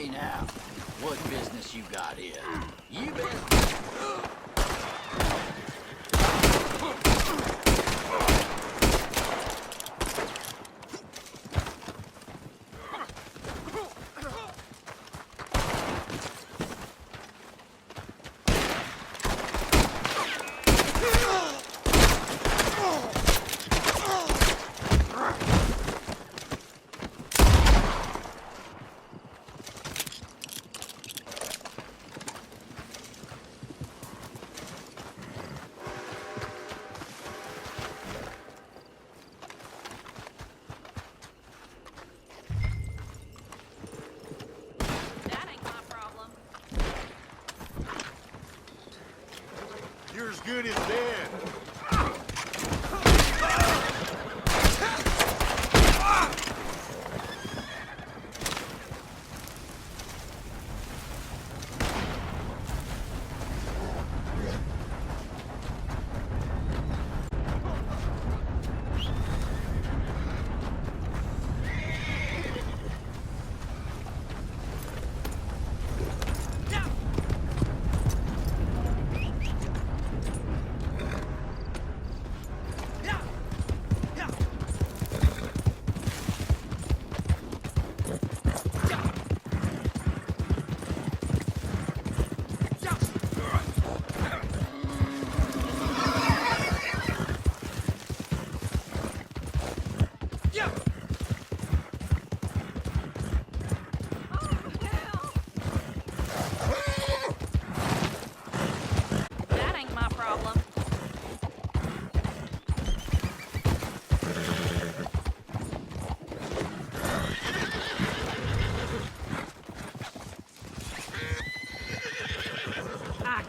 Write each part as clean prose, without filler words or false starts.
Hey now, what business you got here? You been... You're as good as dead.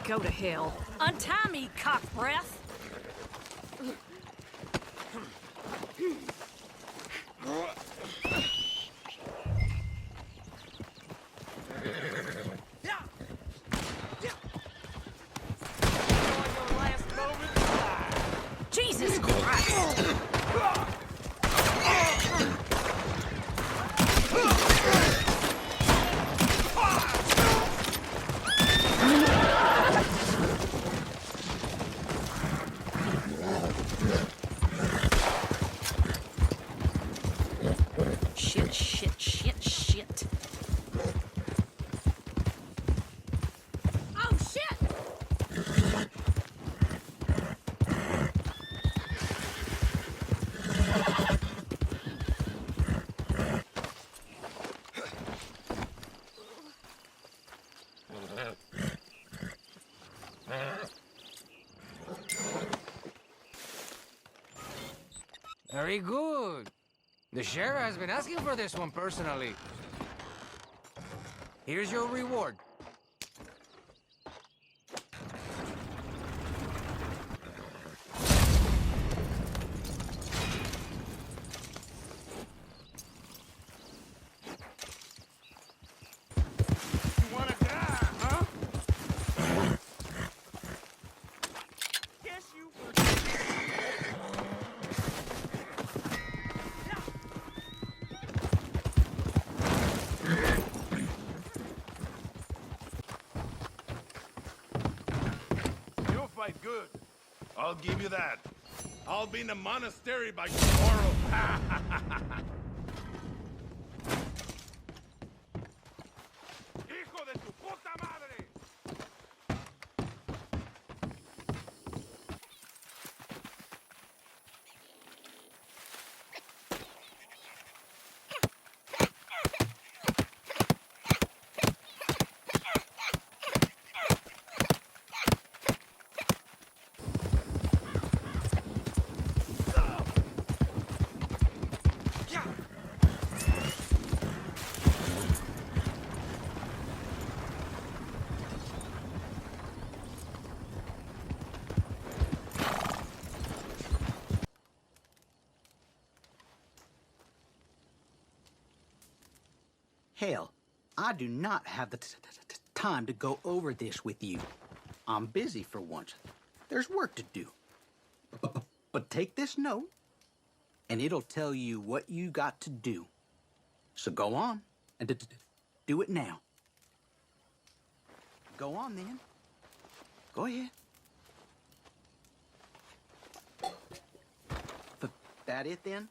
Go to hell. Untie me, cock breath! Jesus Christ! Shit. Oh, shit! Very good. The sheriff has been asking for this one personally. Here's your reward. You wanna die, huh? Guess you... You'll fight good. I'll give you that. I'll be in the monastery by tomorrow. ¡Hijo de tu puta madre! Hell, I do not have the time to go over this with you. I'm busy for once. There's work to do. But take this note, and it'll tell you what you got to do. So go on and do it now. Go on then. Go ahead. That it then?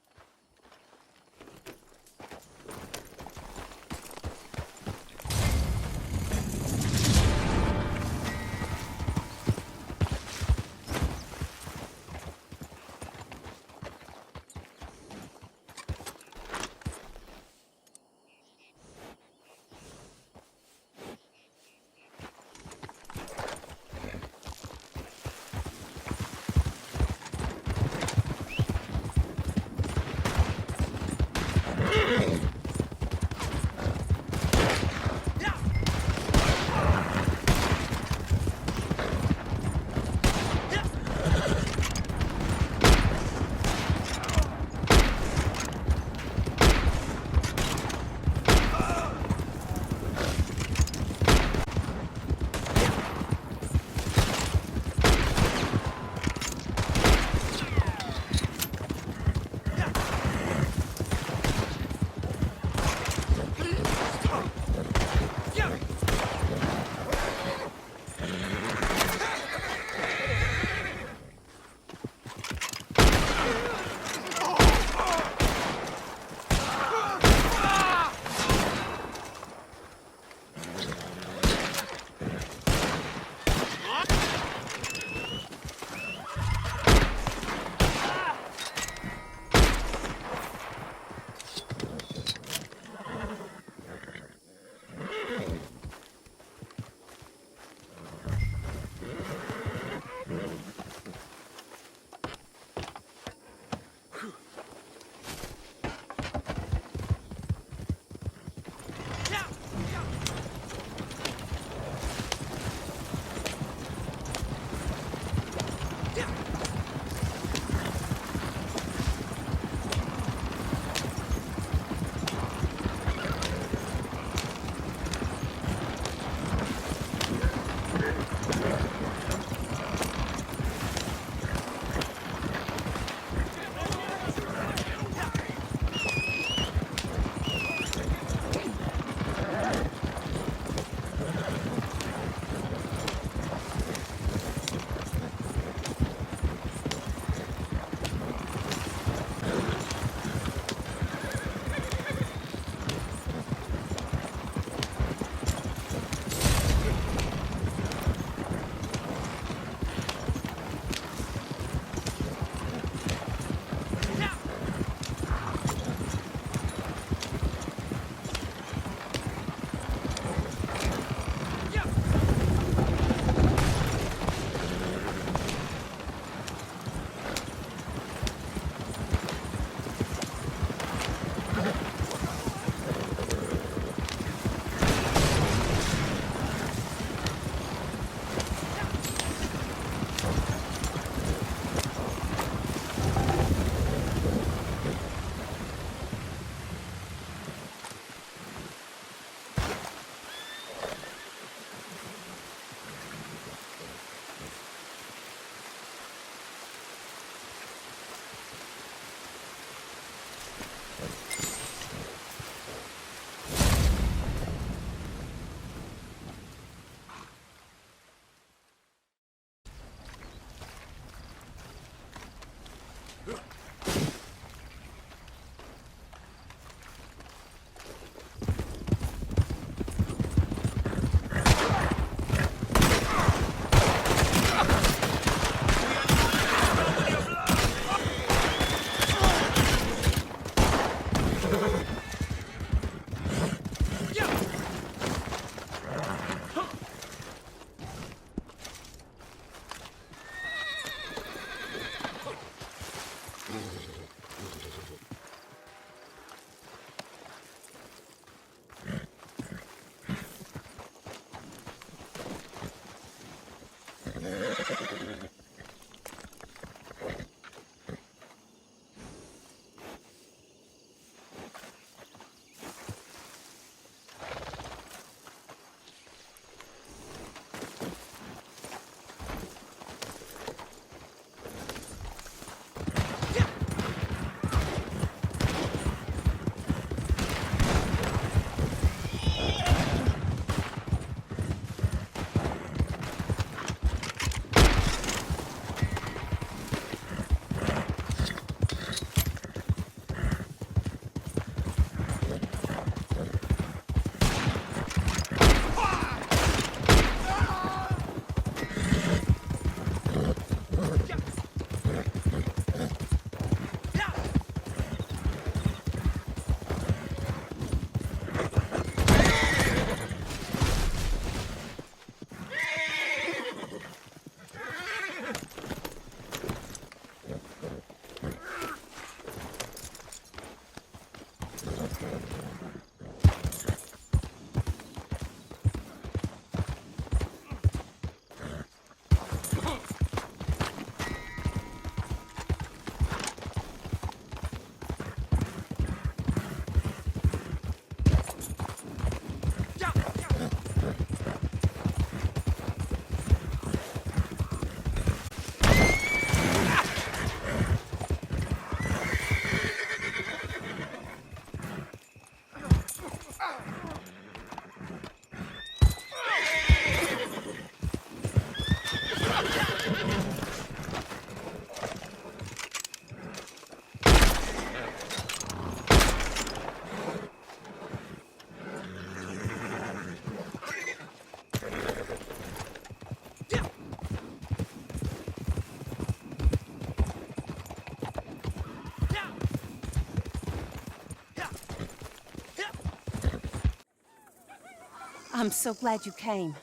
I'm so glad you came.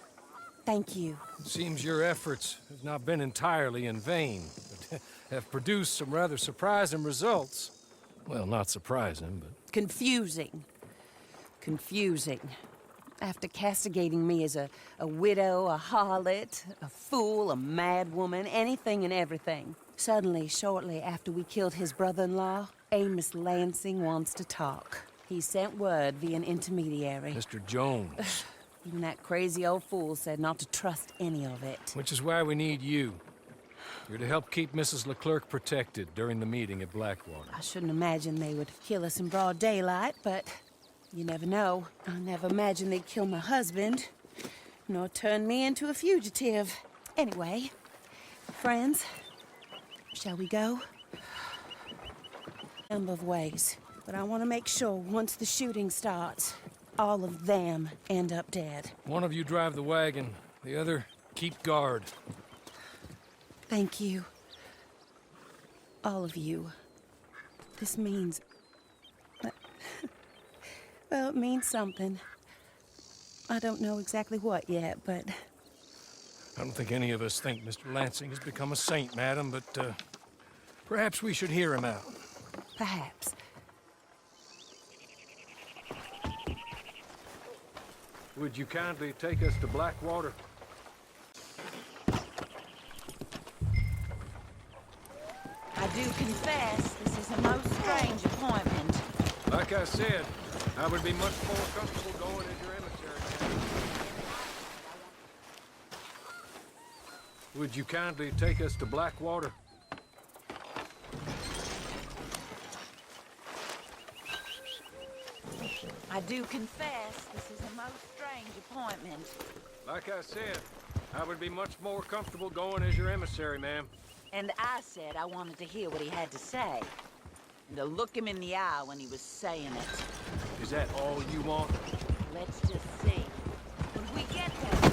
Thank you. Seems your efforts have not been entirely in vain, but have produced some rather surprising results. Well, not surprising, but... Confusing. Confusing. After castigating me as a widow, a harlot, a fool, a madwoman, anything and everything. Suddenly, shortly after we killed his brother-in-law, Amos Lansing wants to talk. He sent word via an intermediary. Mr. Jones. Even that crazy old fool said not to trust any of it. Which is why we need you. You're to help keep Mrs. Leclerc protected during the meeting at Blackwater. I shouldn't imagine they would kill us in broad daylight, but you never know. I never imagined they'd kill my husband, nor turn me into a fugitive. Anyway, friends, shall we go? A number of ways, but I want to make sure once the shooting starts, all of them end up dead. One of you drive the wagon, the other keep guard. Thank you. All of you. This means... well, it means something. I don't know exactly what yet, but... I don't think any of us think Mr. Lansing has become a saint, madam, but perhaps we should hear him out. Perhaps. Would you kindly take us to Blackwater? I do confess, this is a most strange appointment. Like I said, I would be much more comfortable going as your emissary. Would you kindly take us to Blackwater? I do confess, this is a most strange appointment. Like I said, I would be much more comfortable going as your emissary, ma'am. And I said I wanted to hear what he had to say. And to look him in the eye when he was saying it. Is that all you want? Let's just see. When we get there...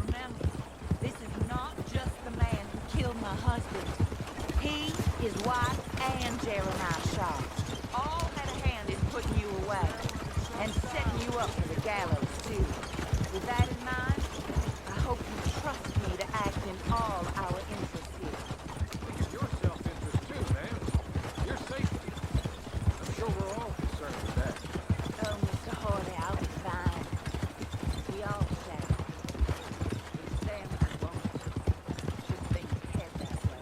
Remember, this is not just the man who killed my husband. He, his wife, and Jeremiah Shaw all had a hand in putting you away. And setting you up for the gallows, too. With that in mind, I hope you trust me to act in all our interests here. Think of your self-interest too, ma'am. Your safety. I'm sure we're all concerned with that. Oh, Mr. Hawley, I'll be fine. We all shall. But Sam won't. Should think ahead that way.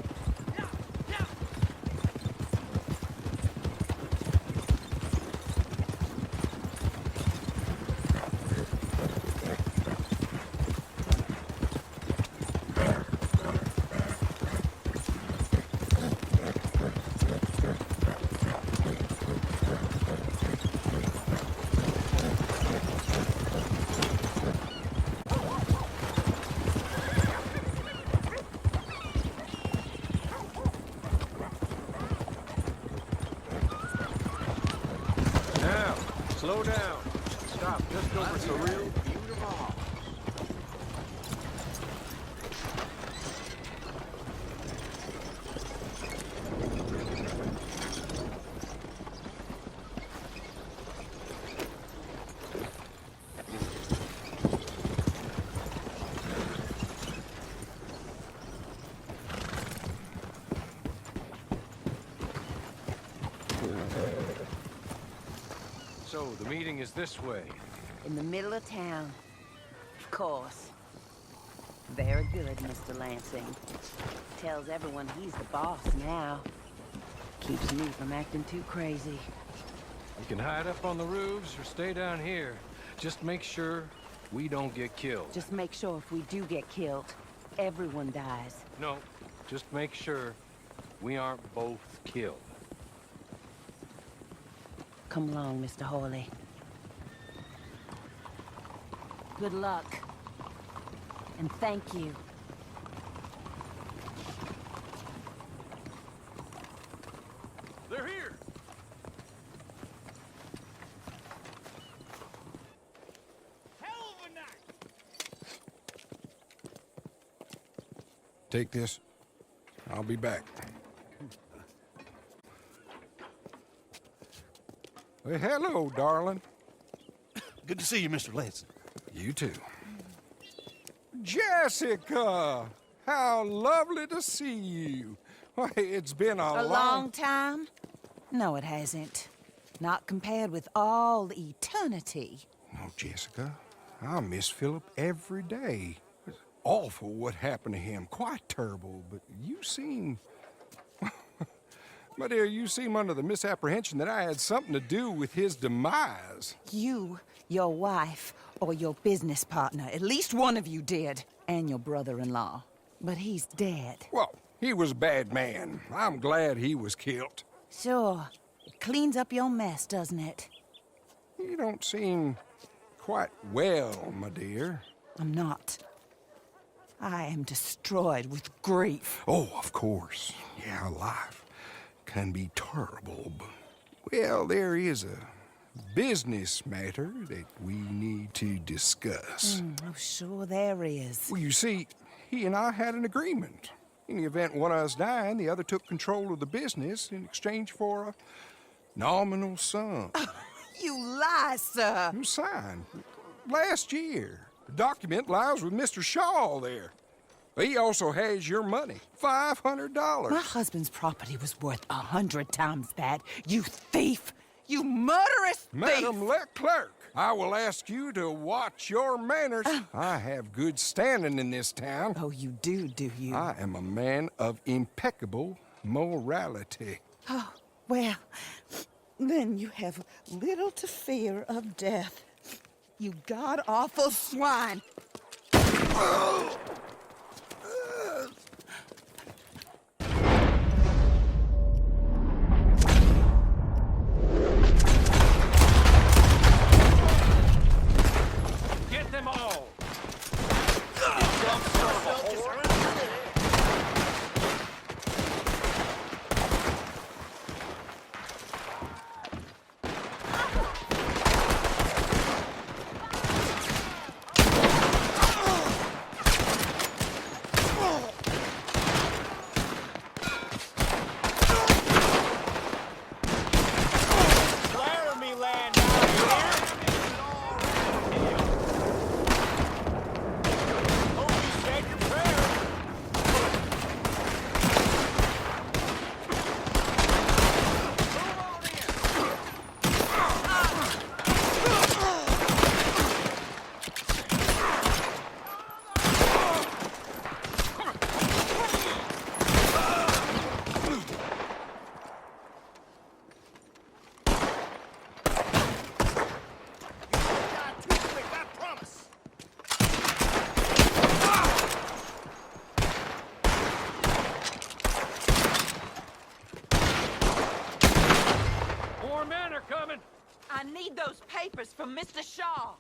Now, slow down. Stop just over to real. Beautiful. So, the meeting is this way. In the middle of town. Of course. Very good, Mr. Lansing. Tells everyone he's the boss now. Keeps me from acting too crazy. You can hide up on the roofs or stay down here. Just make sure we don't get killed. Just make sure if we do get killed, everyone dies. No, just make sure we aren't both killed. Come along, Mr. Hawley. Good luck. And thank you. They're here! Take this. I'll be back. Well, hello, darling. Good to see you, Mr. Lansing. You too. Jessica! How lovely to see you. Why, it's been a long time? No, it hasn't. Not compared with all eternity. No, Jessica. I miss Philip every day. It's awful what happened to him. Quite terrible, but you seem... My dear, you seem under the misapprehension that I had something to do with his demise. You, your wife, or your business partner, at least one of you did, and your brother-in-law. But he's dead. Well, he was a bad man. I'm glad he was killed. Sure. It cleans up your mess, doesn't it? You don't seem quite well, my dear. I'm not. I am destroyed with grief. Oh, of course. Yeah, life can be terrible, but... Well, there is a business matter that we need to discuss. Oh, sure there is. Well, you see, he and I had an agreement. In the event one of us died, the other took control of the business in exchange for a nominal sum. You lie, sir. You signed last year. The document lies with Mr. Shaw there. He also has your money, $500. My husband's property was worth 100 times that. You thief! You murderous thief! Madam Leclerc, I will ask you to watch your manners. I have good standing in this town. Oh, you do you? I am a man of impeccable morality. Oh, well, then you have little to fear of death. You god-awful swine! Get them all! I need those papers from Mr. Shaw.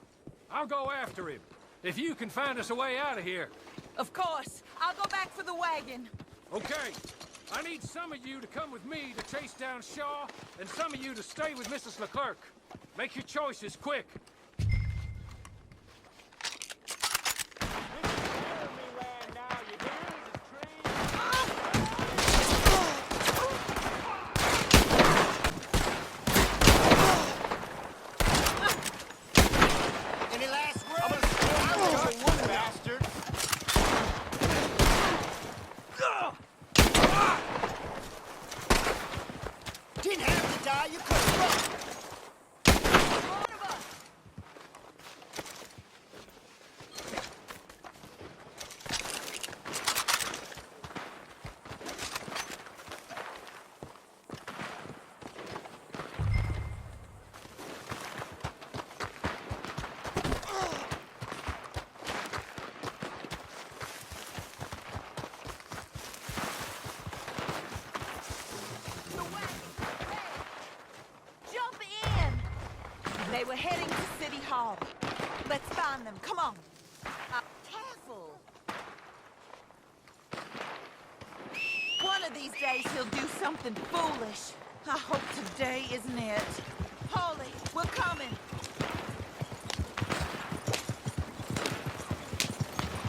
I'll go after him. If you can find us a way out of here. Of course. I'll go back for the wagon. Okay. I need some of you to come with me to chase down Shaw, and some of you to stay with Mrs. Leclerc. Make your choices quick. Didn't have to die, you could have run. They were heading to City Hall. Let's find them. Come on. Careful. One of these days he'll do something foolish. I hope today isn't it. Polly, we're coming.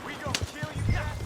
We gonna kill you guys.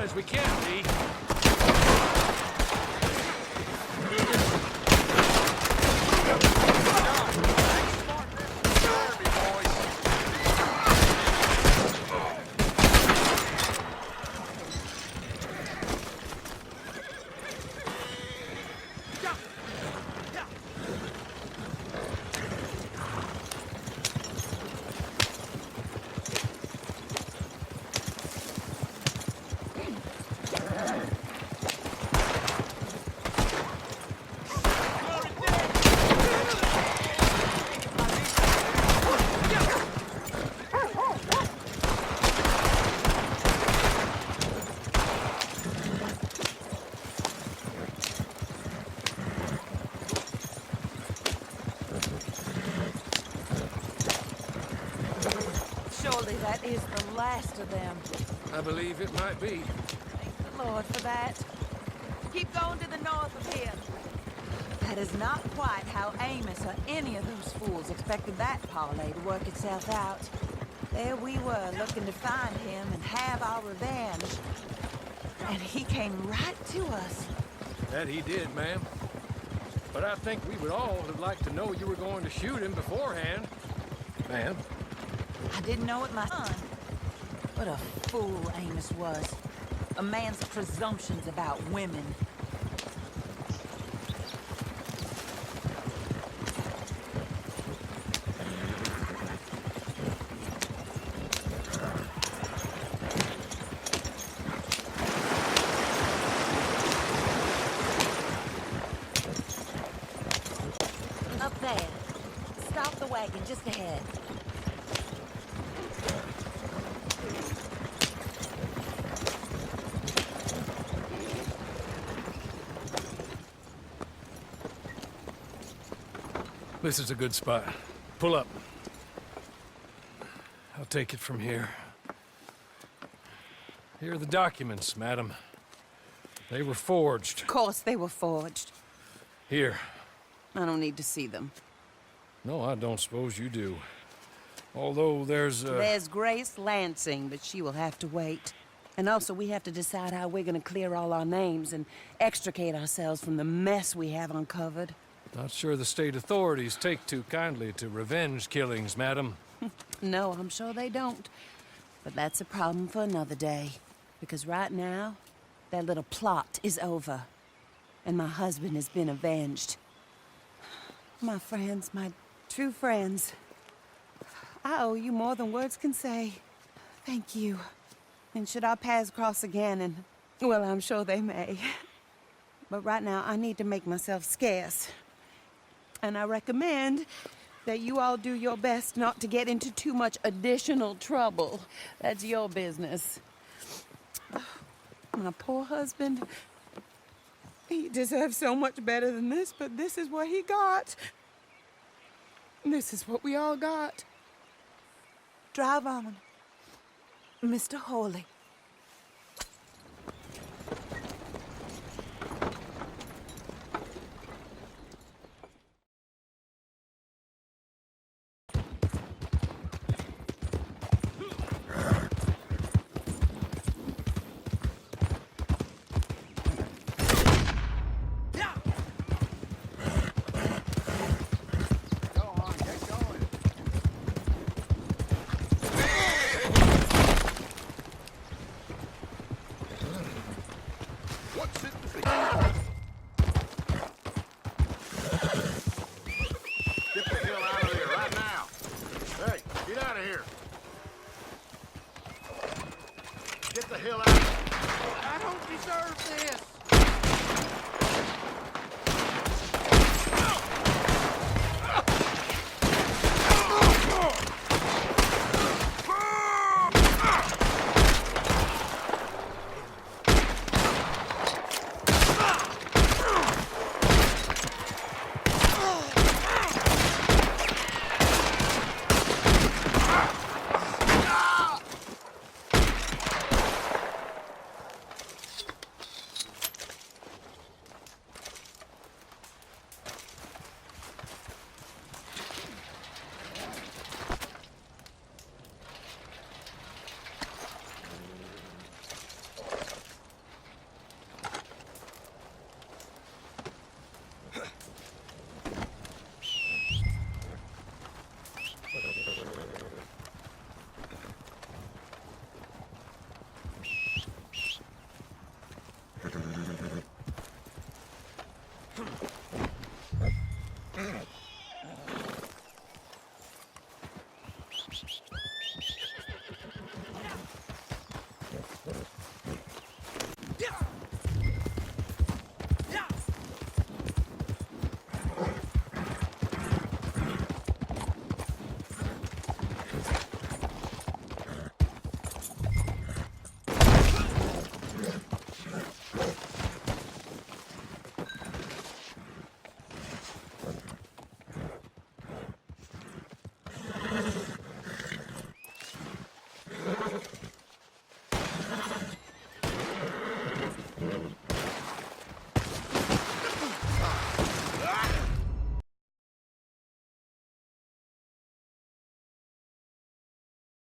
as we can be. Surely that is the last of them. I believe it might be. Thank the Lord for that. Keep going to the north of here. That is not quite how Amos or any of those fools expected that parlay to work itself out. There we were, looking to find him and have our revenge. And he came right to us. That he did, ma'am. But I think we would all have liked to know you were going to shoot him beforehand. Ma'am. I didn't know it myself. What a fool Amos was. A man's presumptions about women. Up there. Stop the wagon just ahead. This is a good spot. Pull up. I'll take it from here. Here are the documents, madam. They were forged. Of course they were forged. Here. I don't need to see them. No, I don't suppose you do. Although there's There's Grace Lansing, but she will have to wait. And also, we have to decide how we're gonna clear all our names and extricate ourselves from the mess we have uncovered. Not sure the state authorities take too kindly to revenge killings, madam. No, I'm sure they don't. But that's a problem for another day. Because right now, their little plot is over. And my husband has been avenged. My friends, my true friends. I owe you more than words can say. Thank you. And should our paths cross again, and, well, I'm sure they may. But right now, I need to make myself scarce. And I recommend that you all do your best not to get into too much additional trouble. That's your business. My poor husband, he deserves so much better than this, but this is what he got. This is what we all got. Drive on, Mr. Hawley. Get the hell out. I don't deserve this.